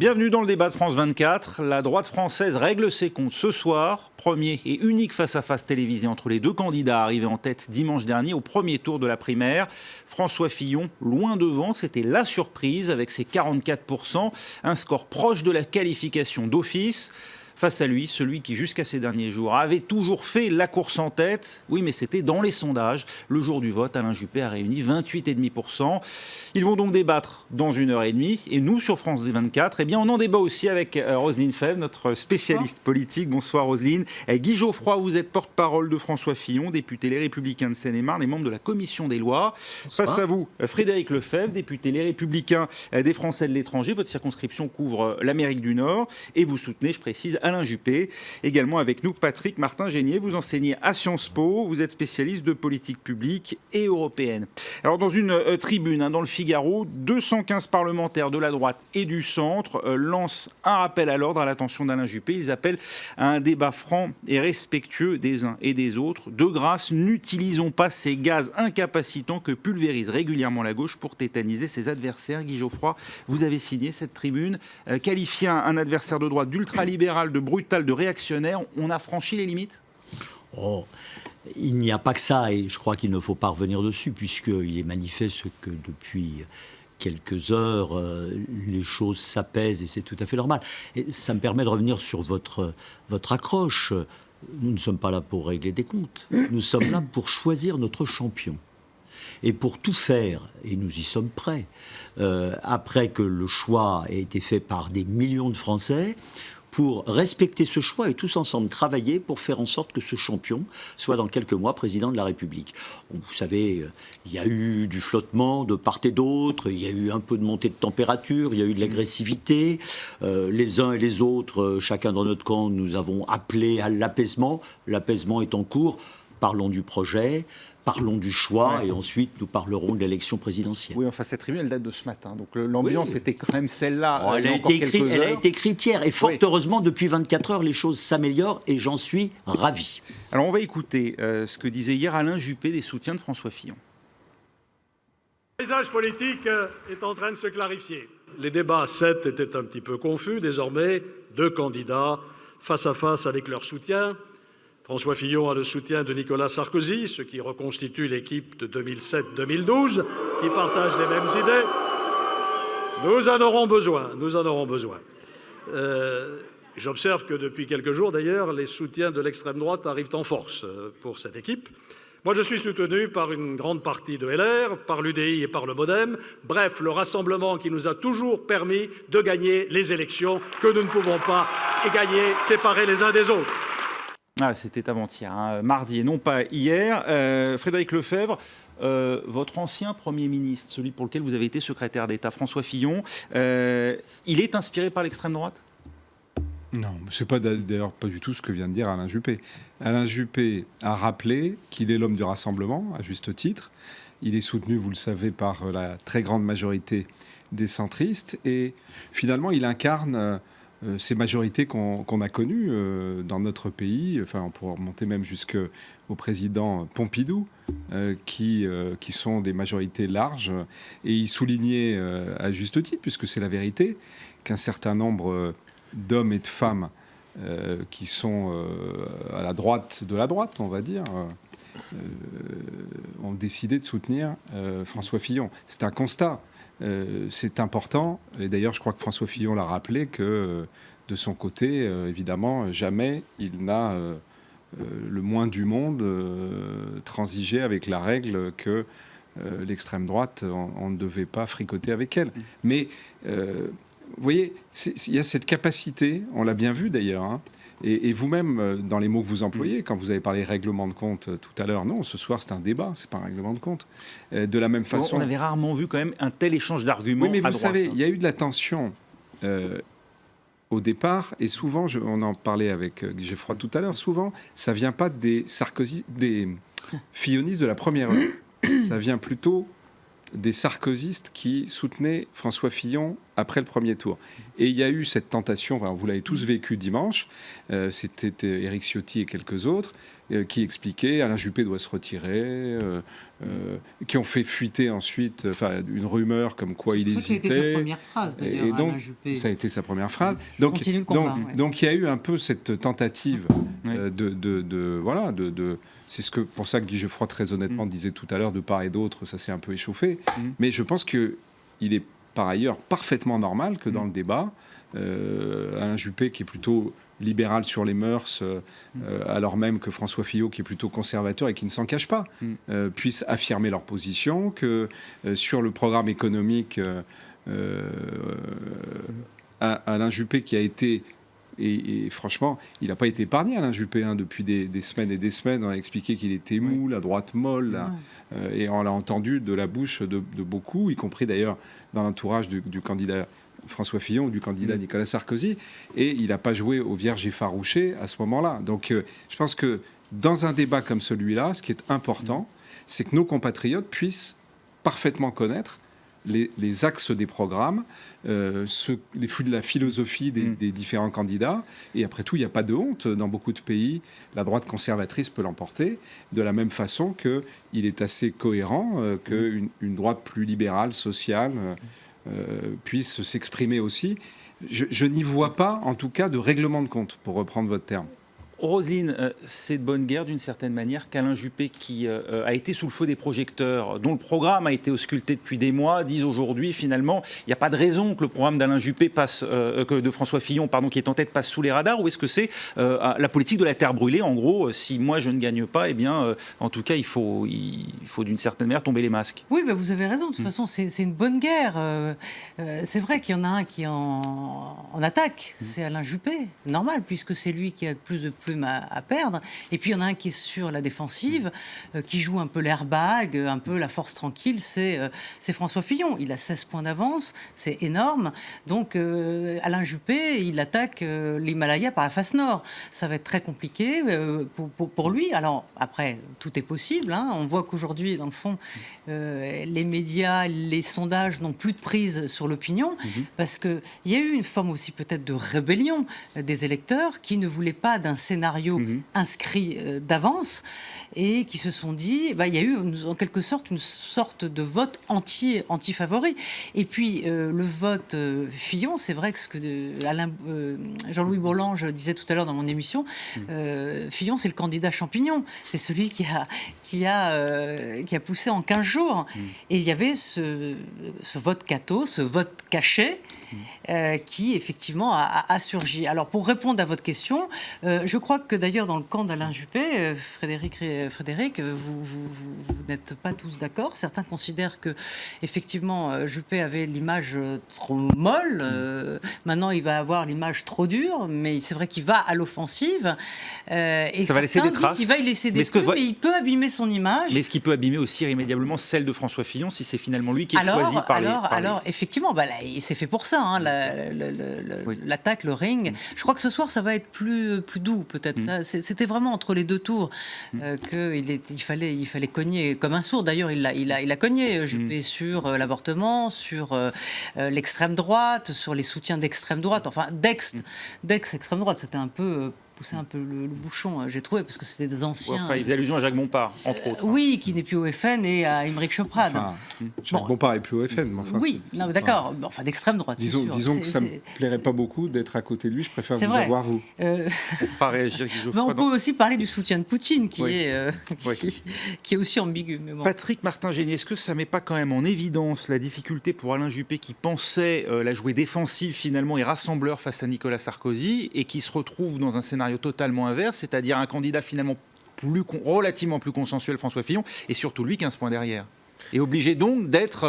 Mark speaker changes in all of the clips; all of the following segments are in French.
Speaker 1: Bienvenue dans le débat de France 24. La droite française règle ses comptes ce soir. Premier et unique face-à-face télévisé entre les deux candidats arrivés en tête dimanche dernier au premier tour de la primaire. François Fillon, loin devant, c'était la surprise avec ses 44%, un score proche de la qualification d'office. Face à lui, celui qui jusqu'à ces derniers jours avait toujours fait la course en tête. Oui, mais c'était dans les sondages. Le jour du vote, Alain Juppé a réuni 28,5%. Ils vont donc débattre dans 1h30. Et nous, sur France 24, eh bien, on en débat aussi avec Roselyne Febvre, notre spécialiste politique. Bonsoir Roselyne. Guy Geoffroy, vous êtes porte-parole de François Fillon, député Les Républicains de Seine-et-Marne et membre de la commission des lois. Bonsoir. Face à vous, Frédéric Lefebvre, député Les Républicains des Français de l'étranger. Votre circonscription couvre l'Amérique du Nord. Et vous soutenez, je précise, Alain Juppé. Également avec nous, Patrick Martin-Génier. Vous enseignez à Sciences Po. Vous êtes spécialiste de politique publique et européenne. Alors, dans une tribune, dans le Figaro, 215 parlementaires de la droite et du centre lancent un rappel à l'ordre à l'attention d'Alain Juppé. Ils appellent à un débat franc et respectueux des uns et des autres. De grâce, n'utilisons pas ces gaz incapacitants que pulvérise régulièrement la gauche pour tétaniser ses adversaires. Guy Geoffroy, vous avez signé cette tribune. Qualifier un adversaire de droite d'ultralibéral, de brutal, de réactionnaire, on a franchi les limites ?
Speaker 2: Il n'y a pas que ça, et je crois qu'il ne faut pas revenir dessus, puisqu'il est manifeste que depuis quelques heures, les choses s'apaisent, et c'est tout à fait normal. Et ça me permet de revenir sur votre accroche. Nous ne sommes pas là pour régler des comptes. Nous sommes là pour choisir notre champion. Et pour tout faire, et nous y sommes prêts, après que le choix ait été fait par des millions de Français, pour respecter ce choix et tous ensemble travailler pour faire en sorte que ce champion soit dans quelques mois président de la République. Vous savez, il y a eu du flottement de part et d'autre, il y a eu un peu de montée de température, il y a eu de l'agressivité. Les uns et les autres, chacun dans notre camp, nous avons appelé à l'apaisement. L'apaisement est en cours. Parlons du projet. Parlons du choix et ensuite nous parlerons de l'élection présidentielle.
Speaker 1: Oui, enfin cette tribune elle date de ce matin, donc l'ambiance était quand même celle-là.
Speaker 2: Elle a été écrite hier et fort heureusement depuis 24 heures les choses s'améliorent et j'en suis ravi.
Speaker 1: Alors on va écouter ce que disait hier Alain Juppé des soutiens de François Fillon.
Speaker 3: Le paysage politique est en train de se clarifier. Les débats 7 étaient un petit peu confus, désormais 2 candidats face à face avec leur soutien. François Fillon a le soutien de Nicolas Sarkozy, ce qui reconstitue l'équipe de 2007-2012, qui partage les mêmes idées. Nous en aurons besoin. J'observe que depuis quelques jours, d'ailleurs, les soutiens de l'extrême droite arrivent en force pour cette équipe. Moi, je suis soutenu par une grande partie de LR, par l'UDI et par le MoDem. Bref, le rassemblement qui nous a toujours permis de gagner les élections que nous ne pouvons pas gagner séparés les uns des autres.
Speaker 1: C'était avant-hier, mardi et non pas hier. Frédéric Lefebvre, votre ancien Premier ministre, celui pour lequel vous avez été secrétaire d'État, François Fillon, il est inspiré par l'extrême droite ?
Speaker 4: Non, ce n'est d'ailleurs pas du tout ce que vient de dire Alain Juppé. Alain Juppé a rappelé qu'il est l'homme du rassemblement, à juste titre. Il est soutenu, vous le savez, par la très grande majorité des centristes. Et finalement, il incarne ces majorités qu'on a connues dans notre pays, enfin on pourrait remonter même jusqu'au président Pompidou, qui sont des majorités larges. Et il soulignait à juste titre, puisque c'est la vérité, qu'un certain nombre d'hommes et de femmes qui sont à la droite de la droite, on va dire, ont décidé de soutenir François Fillon. C'est un constat. C'est important, et d'ailleurs je crois que François Fillon l'a rappelé que de son côté, évidemment, jamais il n'a le moins du monde transigé avec la règle que l'extrême droite, on ne devait pas fricoter avec elle. Mais vous voyez, il y a cette capacité, on l'a bien vu d'ailleurs, et vous-même, dans les mots que vous employez, quand vous avez parlé règlement de compte tout à l'heure, non, ce soir c'est un débat, c'est pas un règlement de compte. De la même façon...
Speaker 1: On avait rarement vu quand même un tel échange d'arguments.
Speaker 4: Oui, mais vous savez, il y a eu de la tension au départ, et souvent, on en parlait avec Guy Geoffroy tout à l'heure, souvent, ça vient pas des fillonistes de la première heure, ça vient plutôt des sarkozystes qui soutenaient François Fillon après le premier tour. Et il y a eu cette tentation, enfin, vous l'avez tous vécu dimanche, c'était Éric Ciotti et quelques autres, qui expliquaient Alain Juppé doit se retirer, qui ont fait fuiter ensuite une rumeur comme quoi il hésitait.
Speaker 5: Ça a été sa première phrase, d'ailleurs,
Speaker 4: et donc,
Speaker 5: Alain Juppé.
Speaker 4: ça a été sa première phrase.
Speaker 5: Continue le combat,
Speaker 4: donc il y a eu un peu cette tentative c'est pour ça que Guy Geoffroy, très honnêtement, disait tout à l'heure, de part et d'autre, ça s'est un peu échauffé. Mais je pense qu'il est par ailleurs parfaitement normal que dans le débat, Alain Juppé, qui est plutôt libéral sur les mœurs, alors même que François Fillon, qui est plutôt conservateur et qui ne s'en cache pas, puissent affirmer leur position, que sur le programme économique, Alain Juppé, qui a été... Et franchement, il n'a pas été épargné, Alain Juppé, depuis des semaines et des semaines. On a expliqué qu'il était mou, la droite molle, et on l'a entendu de la bouche de beaucoup, y compris d'ailleurs dans l'entourage du candidat François Fillon ou du candidat Nicolas Sarkozy. Et il n'a pas joué au vierge effarouché à ce moment-là. Donc je pense que dans un débat comme celui-là, ce qui est important, c'est que nos compatriotes puissent parfaitement connaître les axes des programmes, la philosophie des différents candidats. Et après tout, il n'y a pas de honte. Dans beaucoup de pays, la droite conservatrice peut l'emporter, de la même façon qu'il est assez cohérent qu'une droite plus libérale, sociale, puisse s'exprimer aussi. Je n'y vois pas, en tout cas, de règlement de compte, pour reprendre votre terme.
Speaker 1: Roselyne, c'est de bonne guerre d'une certaine manière qu'Alain Juppé, qui a été sous le feu des projecteurs, dont le programme a été ausculté depuis des mois, dise aujourd'hui finalement il n'y a pas de raison que le programme d'Alain Juppé de François Fillon, qui est en tête, passe sous les radars, ou est-ce que c'est la politique de la terre brûlée? En gros, si moi je ne gagne pas, en tout cas il faut d'une certaine manière tomber les masques.
Speaker 5: Oui, vous avez raison, de toute façon c'est une bonne guerre. C'est vrai qu'il y en a un qui en attaque, c'est Alain Juppé, normal, puisque c'est lui qui a le plus de plume à perdre. Et puis il y en a un qui est sur la défensive, qui joue un peu l'airbag, un peu la force tranquille, c'est François Fillon. Il a 16 points d'avance, c'est énorme. Donc Alain Juppé, il attaque l'Himalaya par la face nord. Ça va être très compliqué pour lui. Alors après, tout est possible. On voit qu'aujourd'hui, dans le fond, les médias, les sondages n'ont plus de prise sur l'opinion, parce qu'il y a eu une forme aussi peut-être de rébellion des électeurs qui ne voulaient pas d'un scénario inscrit d'avance et qui se sont dit, il y a eu en quelque sorte une sorte de vote anti-favori. Et puis le vote Fillon, c'est vrai que ce que Jean-Louis Bourlange disait tout à l'heure dans mon émission, Fillon c'est le candidat champignon, c'est celui qui a poussé en 15 jours. Et il y avait ce vote catho, ce vote caché qui effectivement a surgi. Alors pour répondre à votre question, je crois que d'ailleurs dans le camp d'Alain Juppé, Frédéric, vous n'êtes pas tous d'accord. Certains considèrent que effectivement Juppé avait l'image trop molle. Maintenant il va avoir l'image trop dure, mais c'est vrai qu'il va à l'offensive. Et
Speaker 1: ça va laisser des traces.
Speaker 5: Il va y laisser des trucs, mais il peut abîmer son image.
Speaker 1: Mais est-ce qu'il peut abîmer aussi irrémédiablement celle de François Fillon si c'est finalement lui qui est choisi par les...
Speaker 5: Alors effectivement, là, c'est fait pour ça, l'attaque, le ring. Je crois que ce soir ça va être plus doux peut-être. C'était vraiment entre les deux tours qu'il fallait cogner comme un sourd. D'ailleurs il a cogné Juppé sur l'avortement, sur l'extrême droite, sur les soutiens d'extrême droite, enfin d'ex-extrême droite. C'était un peu pousser un peu le bouchon, j'ai trouvé, parce que c'était des anciens...
Speaker 1: il faisait allusion à Jacques Bompard, entre autres.
Speaker 5: Oui, qui n'est plus au FN, et à Émeric Choprade.
Speaker 4: Jacques Bompard n'est plus au FN, mais enfin...
Speaker 5: Oui, d'accord, d'extrême droite, c'est sûr.
Speaker 4: Disons que ça ne me plairait pas beaucoup d'être à côté de lui, je préfère vous avoir, vous.
Speaker 1: Pas réagir,
Speaker 5: mais on peut aussi parler du soutien de Poutine, qui est aussi ambigu. Mais bon.
Speaker 1: Patrick Martin-Génier, est-ce que ça ne met pas quand même en évidence la difficulté pour Alain Juppé, qui pensait la jouer défensive finalement et rassembleur face à Nicolas Sarkozy, et qui se retrouve dans un scénario totalement inverse, c'est-à-dire un candidat finalement relativement plus consensuel, François Fillon, et surtout lui 15 points derrière, et obligé donc d'être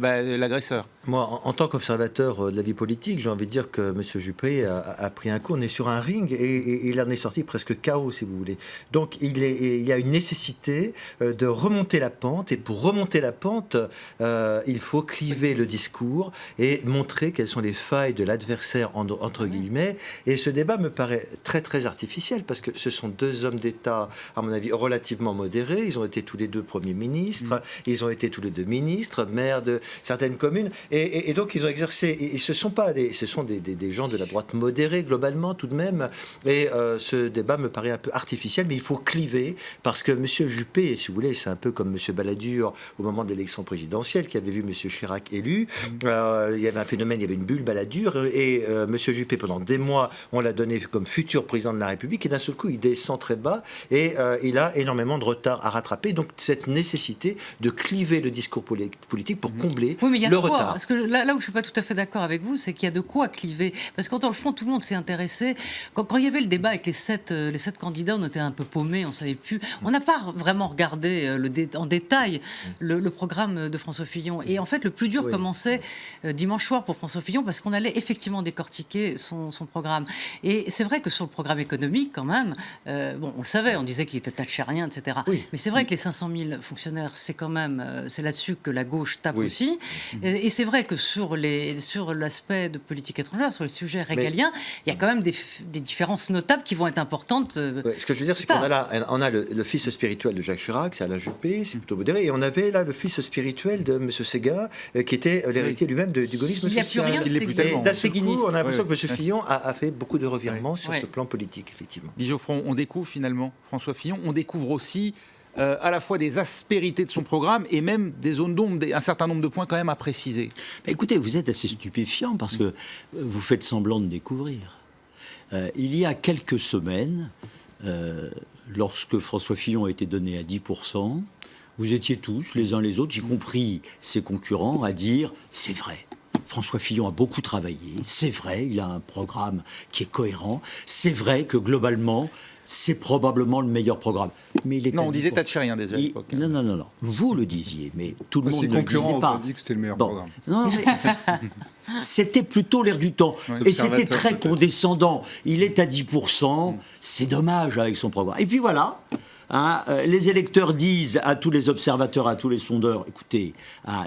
Speaker 1: l'agresseur.
Speaker 2: Moi, en tant qu'observateur de la vie politique, j'ai envie de dire que M. Juppé a pris un coup. On est sur un ring et il en est sorti presque KO, si vous voulez. Donc, il y a une nécessité de remonter la pente. Et pour remonter la pente, il faut cliver le discours et montrer quelles sont les failles de l'adversaire, entre guillemets. Et ce débat me paraît très, très artificiel parce que ce sont deux hommes d'État, à mon avis, relativement modérés. Ils ont été tous les deux premiers ministres. Ils ont été tous les deux ministres, maires de certaines communes. Et
Speaker 6: Et donc ils ont exercé, et ce sont des gens de la droite modérée globalement tout de même, et ce débat me paraît un peu artificiel, mais il faut cliver, parce que M. Juppé, si vous voulez, c'est un peu comme M. Balladur au moment de l'élection présidentielle, qui avait vu M. Chirac élu. Il y avait un phénomène, il y avait une bulle Balladur, et M. Juppé, pendant des mois, on l'a donné comme futur président de la République, et d'un seul coup, il descend très bas, et il a énormément de retard à rattraper. Donc cette nécessité de cliver le discours politique pour combler
Speaker 5: Oui, mais il y a
Speaker 6: le
Speaker 5: de quoi,
Speaker 6: retard.
Speaker 5: parce que là où je ne suis pas tout à fait d'accord avec vous, c'est qu'il y a de quoi cliver. Parce que dans le fond, tout le monde s'est intéressé. Quand il y avait le débat avec les sept candidats, on était un peu paumés, on ne savait plus. On n'a pas vraiment regardé en détail le programme de François Fillon. Et en fait, le plus dur commençait dimanche soir pour François Fillon, parce qu'on allait effectivement décortiquer son programme. Et c'est vrai que sur le programme économique, quand même, bon, on le savait, on disait qu'il était thatchérien, etc.
Speaker 6: Oui.
Speaker 5: Mais c'est vrai que les 500 000 fonctionnaires, c'est quand même, c'est là-dessus que la gauche tape aussi. Et c'est vrai que sur l'aspect de politique étrangère, sur les sujets régaliens, il y a quand même des différences notables qui vont être importantes.
Speaker 6: Ce que je veux dire, c'est qu'on a le fils spirituel de Jacques Chirac, c'est Alain Juppé, c'est plutôt modéré, et on avait là le fils spirituel de M. Séguin, qui était l'héritier lui-même du gaullisme
Speaker 5: Il n'y a
Speaker 6: social.
Speaker 5: plus rien de
Speaker 6: Et d'un seul coup,
Speaker 5: séguiniste.
Speaker 6: on a l'impression que M. Fillon a fait beaucoup de revirements sur ce plan politique, effectivement.
Speaker 1: Guy Geoffron, on découvre finalement François Fillon, on découvre aussi à la fois des aspérités de son programme et même des zones d'ombre, un certain nombre de points quand même à préciser.
Speaker 2: Écoutez, vous êtes assez stupéfiant parce que vous faites semblant de découvrir. Il y a quelques semaines, lorsque François Fillon a été donné à 10%, vous étiez tous, les uns les autres, y compris ses concurrents, à dire « c'est vrai ». François Fillon a beaucoup travaillé, c'est vrai, il a un programme qui est cohérent, c'est vrai que globalement, c'est probablement le meilleur programme. Mais il est
Speaker 1: Non, on disait thatchérien déjà à l'époque.
Speaker 2: Non. Vous le disiez, mais tout le monde
Speaker 4: Ses
Speaker 2: ne le
Speaker 4: concurrents
Speaker 2: disait
Speaker 4: ont
Speaker 2: pas.
Speaker 4: pas dit que c'était le meilleur
Speaker 2: Bon.
Speaker 4: programme.
Speaker 2: Non, mais c'était plutôt l'air du temps. Et c'était
Speaker 4: Observateur,
Speaker 2: très
Speaker 4: peut-être.
Speaker 2: condescendant. Il est à 10%, c'est dommage avec son programme. Et puis voilà, les électeurs disent à tous les observateurs, à tous les sondeurs, écoutez,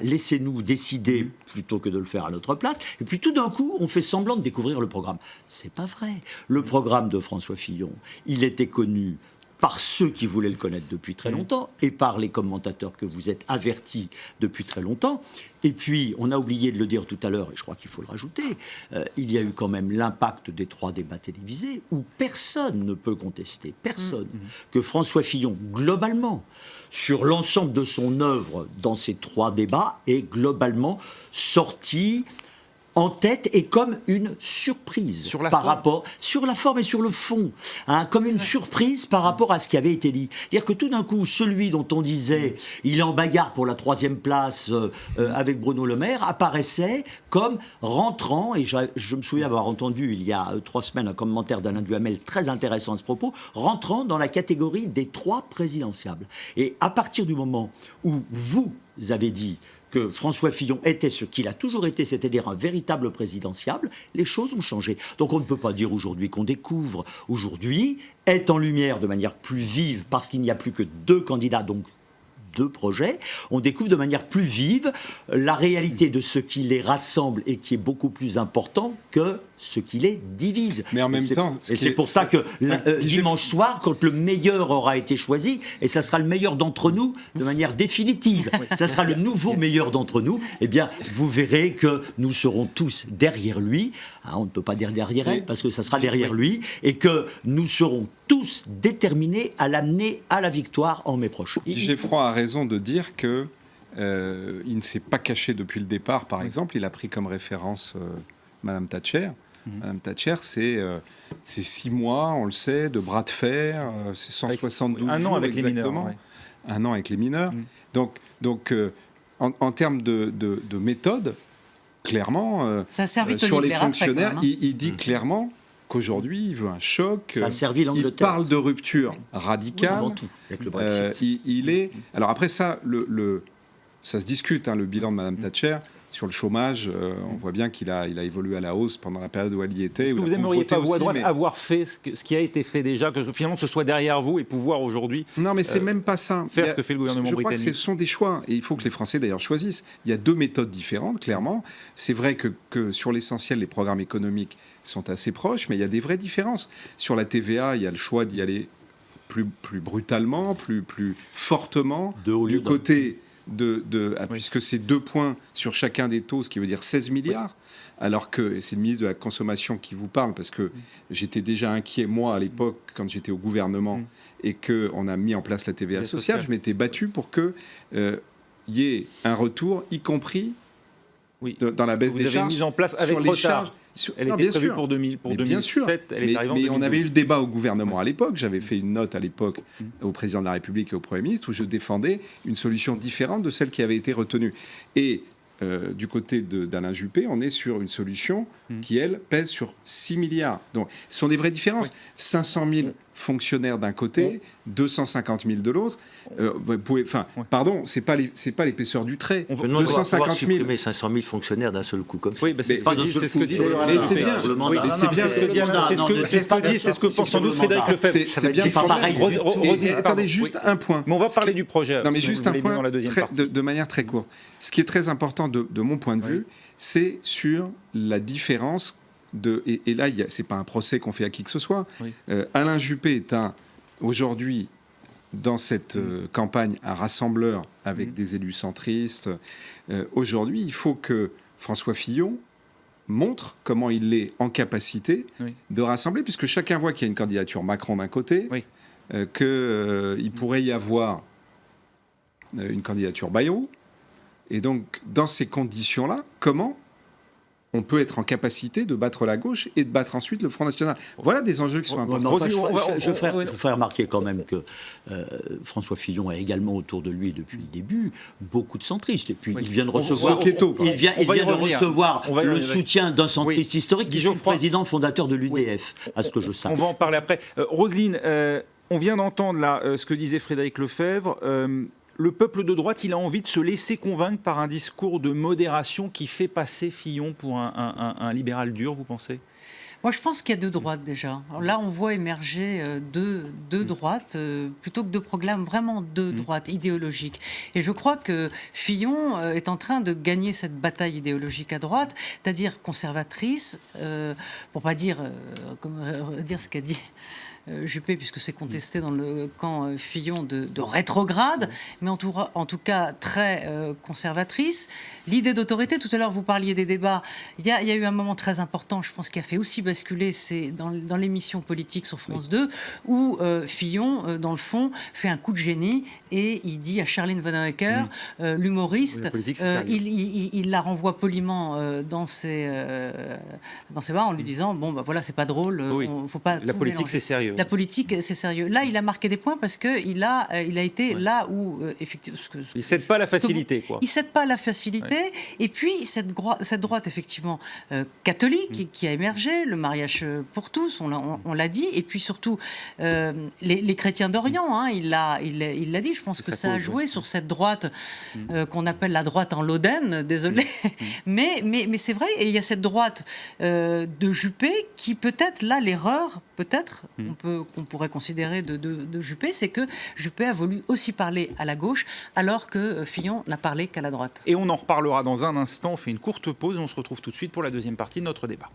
Speaker 2: laissez-nous décider plutôt que de le faire à notre place. Et puis tout d'un coup, on fait semblant de découvrir le programme. C'est pas vrai. Le programme de François Fillon, il était connu par ceux qui voulaient le connaître depuis très longtemps et par les commentateurs que vous êtes avertis depuis très longtemps. Et puis, on a oublié de le dire tout à l'heure, et je crois qu'il faut le rajouter, il y a eu quand même l'impact des 3 débats télévisés où personne ne peut contester, que François Fillon, globalement, sur l'ensemble de son œuvre dans ces 3 débats, est globalement sorti en tête et comme une surprise
Speaker 1: Sur la
Speaker 2: par
Speaker 1: forme.
Speaker 2: rapport sur la forme et sur le fond, comme une surprise par rapport à ce qui avait été dit. C'est-à-dire que tout d'un coup, celui dont on disait il est en bagarre pour la 3e place avec Bruno Le Maire apparaissait comme rentrant, et je me souviens avoir entendu il y a 3 semaines un commentaire d'Alain Duhamel très intéressant à ce propos, rentrant dans la catégorie des 3 présidentiables. Et à partir du moment où vous avez dit que François Fillon était ce qu'il a toujours été, c'est-à-dire un véritable présidentiable, les choses ont changé. Donc on ne peut pas dire aujourd'hui qu'on découvre. Aujourd'hui est en lumière de manière plus vive, parce qu'il n'y a plus que 2 candidats, donc 2 projets, on découvre de manière plus vive la réalité de ce qui les rassemble et qui est beaucoup plus important que ce qui les divise.
Speaker 4: Mais en même temps,
Speaker 2: et c'est pour ça que dimanche soir, quand le meilleur aura été choisi, et ça sera le meilleur d'entre nous de manière définitive, ça sera le nouveau meilleur d'entre nous, eh bien, vous verrez que nous serons tous derrière lui. On ne peut pas dire derrière elle, parce que ça sera derrière lui, et que nous serons tous déterminés à l'amener à la victoire en mai prochain.
Speaker 4: Geoffroy a raison de dire que il ne s'est pas caché depuis le départ, par exemple. Il a pris comme référence Madame Thatcher. Madame Thatcher, c'est 6 mois, on le sait, de bras de fer, c'est 172
Speaker 1: un an
Speaker 4: jours
Speaker 1: avec les mineurs,
Speaker 4: exactement.
Speaker 1: ouais.
Speaker 4: Un an avec les mineurs. Donc en termes de méthode, clairement,
Speaker 5: Ça a servi
Speaker 4: sur
Speaker 5: Tony
Speaker 4: les
Speaker 5: Blair après,
Speaker 4: fonctionnaires,
Speaker 5: quand même, hein.
Speaker 4: il dit clairement qu'aujourd'hui, il veut un choc.
Speaker 2: Ça a servi
Speaker 4: Il
Speaker 2: l'Angleterre.
Speaker 4: parle de rupture radicale.
Speaker 2: Avant tout, avec le Brexit.
Speaker 4: Il est. Alors après ça, ça se discute, le bilan de Madame Thatcher sur le chômage. On voit bien qu'il a évolué à la hausse pendant la période où elle y était.
Speaker 1: Est-ce que
Speaker 4: où
Speaker 1: vous
Speaker 4: la
Speaker 1: aimeriez pas,
Speaker 4: pauvreté
Speaker 1: vous à
Speaker 4: aussi,
Speaker 1: droite,
Speaker 4: mais-
Speaker 1: avoir fait ce qui a été fait déjà, que finalement ce soit derrière vous et pouvoir aujourd'hui
Speaker 4: Non, mais c'est même pas ça.
Speaker 1: faire
Speaker 4: Il y a-
Speaker 1: ce que fait le gouvernement
Speaker 4: Je crois que
Speaker 1: britannique.
Speaker 4: ce sont des choix, et il faut que les Français d'ailleurs choisissent. Il y a 2 méthodes différentes, clairement. C'est vrai que sur l'essentiel, les programmes économiques sont assez proches, mais il y a des vraies différences. Sur la TVA, il y a le choix d'y aller plus brutalement, plus fortement,
Speaker 2: De haut lieu
Speaker 4: du côté puisque c'est 2 points sur chacun des taux, ce qui veut dire 16 milliards, alors que c'est le ministre de la Consommation qui vous parle, parce que j'étais déjà inquiet, moi, à l'époque, quand j'étais au gouvernement, et qu'on a mis en place la TVA sociale, je m'étais battu pour qu'il y ait un retour, y compris dans la baisse des charges.
Speaker 1: Vous avez mis en place avec retard. Elle était prévue pour 2007, elle est arrivée en 2012.
Speaker 4: Mais on avait eu le débat au gouvernement à l'époque. J'avais fait une note à l'époque au président de la République et au Premier ministre où je défendais une solution différente de celle qui avait été retenue. Et du côté d'Alain Juppé, on est sur une solution qui, elle, pèse sur 6 milliards. Donc, ce sont des vraies différences. 500 000 fonctionnaires d'un côté, 250 000 de l'autre. Pardon, c'est pas l'épaisseur du trait.
Speaker 6: On 250 000. Supprimer 500 000 fonctionnaires d'un seul coup comme ça.
Speaker 1: Oui, c'est ce que dit. C'est ce que pense sans doute Frédéric Lefebvre.
Speaker 2: C'est bien pas pareil.
Speaker 4: Attendez, juste un point.
Speaker 1: Mais on va parler du projet.
Speaker 4: Non, mais juste un point de manière très courte. Ce qui est très important de mon point de vue, c'est sur la différence et là, c'est pas un procès qu'on fait à qui que ce soit. Alain Juppé est aujourd'hui, dans cette campagne, un rassembleur avec des élus centristes. Aujourd'hui, il faut que François Fillon montre comment il est en capacité de rassembler, puisque chacun voit qu'il y a une candidature Macron d'un côté, qu'il pourrait y avoir une candidature Bayrou. Et donc, dans ces conditions-là, comment on peut être en capacité de battre la gauche et de battre ensuite le Front National. Voilà des enjeux qui sont importants.
Speaker 2: Je ferai remarquer quand même que François Fillon a également autour de lui, depuis le début, beaucoup de centristes. Et puis, il vient de recevoir, le soutien d'un centriste historique qui est président fondateur de l'UDF, à ce que je sache.
Speaker 1: On va en parler après. Roselyne, on vient d'entendre là ce que disait Frédéric Lefebvre. Le peuple de droite, il a envie de se laisser convaincre par un discours de modération qui fait passer Fillon pour un libéral dur, vous pensez ?
Speaker 5: Moi, je pense qu'il y a 2 droites déjà. Alors là, on voit émerger deux droites, plutôt que 2 proclames, vraiment 2 droites idéologiques. Et je crois que Fillon est en train de gagner cette bataille idéologique à droite, c'est-à-dire conservatrice, pour pas dire ce qu'a dit Juppé, puisque c'est contesté dans le camp Fillon de rétrograde, mais en tout cas très conservatrice. L'idée d'autorité, tout à l'heure vous parliez des débats, il y a eu un moment très important, je pense, qui a fait aussi basculer, c'est dans l'émission politique sur France 2, où Fillon, dans le fond, fait un coup de génie et il dit à Charline Vanhoenacker, l'humoriste, il la renvoie poliment dans ses bars en lui disant, bon, bah voilà, c'est pas drôle, faut pas...
Speaker 1: La politique, c'est sérieux.
Speaker 5: La politique, c'est sérieux. Là, il a marqué des points parce qu'il a été là où, effectivement...
Speaker 1: Il ne cède pas la facilité, quoi.
Speaker 5: Il ne cède pas la facilité. Et puis, cette droite, effectivement, catholique, qui a émergé, le mariage pour tous, on l'a dit. Et puis, surtout, les chrétiens d'Orient, il l'a dit. Je pense que ça a joué sur cette droite qu'on appelle la droite en Lodène, désolé. Mais c'est vrai, et il y a cette droite de Juppé qui, peut-être, là, l'erreur, peut-être, qu'on pourrait considérer de Juppé, c'est que Juppé a voulu aussi parler à la gauche, alors que Fillon n'a parlé qu'à la droite.
Speaker 1: Et on en reparlera dans un instant. On fait une courte pause et on se retrouve tout de suite pour la deuxième partie de notre débat.